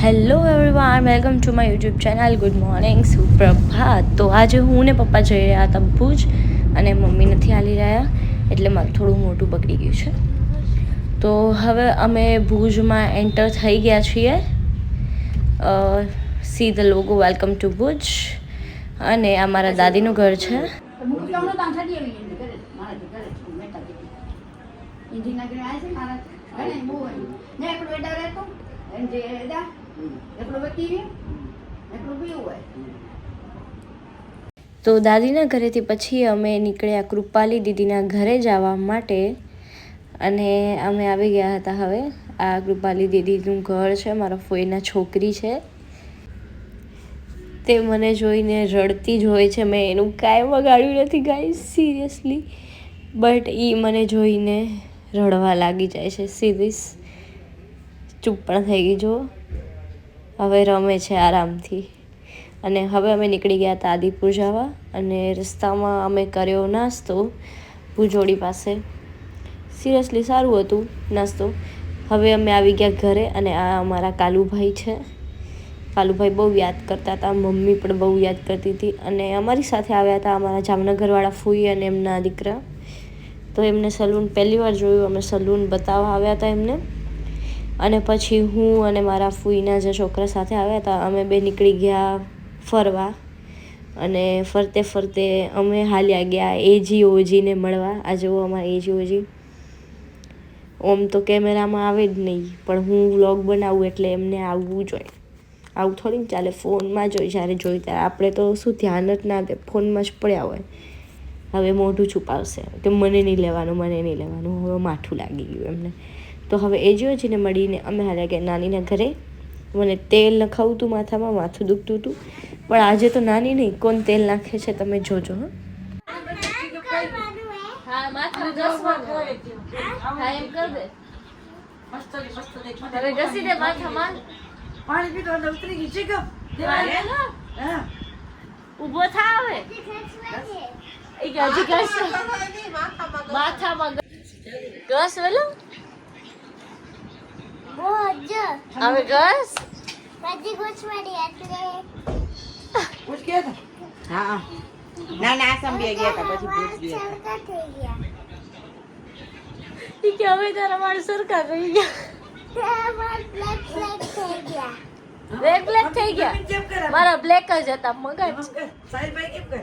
Hello everyone, welcome to my YouTube channel. Good morning, સુપ્રભાત. તો આજે હું ને પપ્પા જઈ રહ્યા હતા ભુજ અને મમ્મી નથી હાલી રહ્યા, એટલે મારું થોડું મોટું બગડી ગયું છે. તો હવે અમે ભુજમાં એન્ટર થઈ ગયા છીએ. See the logo, welcome to Bhuj. અને આ મારા દાદીનું ઘર છે. તો દાદીના ઘરેથી પછી અમે નીકળ્યા કૃપાલી દીદીના ઘરે જવા માટે, અને અમે આવી ગયા હતા. હવે આ કૃપાલી દીદીનું ઘર છે, મારા ફોઈના છોકરી છે. તે મને જોઈને રડતી જ હોય છે. મેં એનું કાંઈ વગાડ્યું નથી ગાઈસ, સિરિયસલી, બટ એ મને જોઈને રડવા લાગી જાય છે. સિરિયસ ચૂપ પણ થઈ ગઈ. જો હવે રમે છે આરામથી. અને હવે અમે નીકળી ગયા હતા આદિપુર જવા, અને રસ્તામાં અમે કર્યો નાસ્તો ભુજોડી પાસે. સિરિયસલી સારું હતું નાસ્તો. હવે અમે આવી ગયા ઘરે, અને આ અમારા કાલુભાઈ છે. કાલુભાઈ બહુ યાદ કરતા હતા, મમ્મી પણ બહુ યાદ કરતી હતી. અને અમારી સાથે આવ્યા હતા અમારા જામનગરવાળા ફૂઈ અને એમના દીકરા. તો એમને સલૂન પહેલી વાર જોયું, અમે સલૂન બતાવવા આવ્યા હતા એમને. અને પછી હું અને મારા ફૂઈના જે છોકરા સાથે આવ્યા હતા, અમે બે નીકળી ગયા ફરવા. અને ફરતે ફરતે અમે હાલ્યા ગયા એજી ઓજીને મળવા. આ જુઓ અમારા એજી ઓજી. ઓમ તો કેમેરામાં આવે જ નહીં, પણ હું વ્લોગ બનાવું એટલે એમને આવવું જોઈએ. આવું થોડી ચાલે, ફોનમાં જોઈ જ્યારે જોઈ ત્યારે. આપણે તો શું ધ્યાન જ ના દે, ફોનમાં જ પડ્યા હોય. હવે મોઢું છુપાવશે કે મને નહીં લેવાનું, મને નહીં લેવાનું. હવે માઠું લાગી ગયું એમને. તો હવે એજીઓજીને મળીને અમે હાલ્યા ગયા નાનીના ઘરે. મને તેલ નખાવું હતું માથામાં, માથું દુખતું હતું. પણ આજે તો નાની નહીં, કોણ તેલ નાખે છે તમે જોજો. હા, માથું ઘસવા હા એમ કર દે. હવે ઘસી દે માથામાં. પાણી પીતો એટલે ઉતરી ગઈ છે કે હા ઊભો થા. હવે એ કે હજી ઘસ માથામાં ઘસ વેલો. હવે ઘસ બધી ગોચવાડી એટલે પૂછ ગયા હતા. હા ના ના આસામ બે ગયા હતા, પછી પૂછ ગયા સરકા થઈ ગયા. ઈ કે હવે તારા વાળ સરખા થઈ ગયા. બ્લેક થઈ ગયા. બ્લેક થઈ ગયા. મારા બ્લેક જ હતા, મગજ. સાહેબભાઈ કેમ કરે?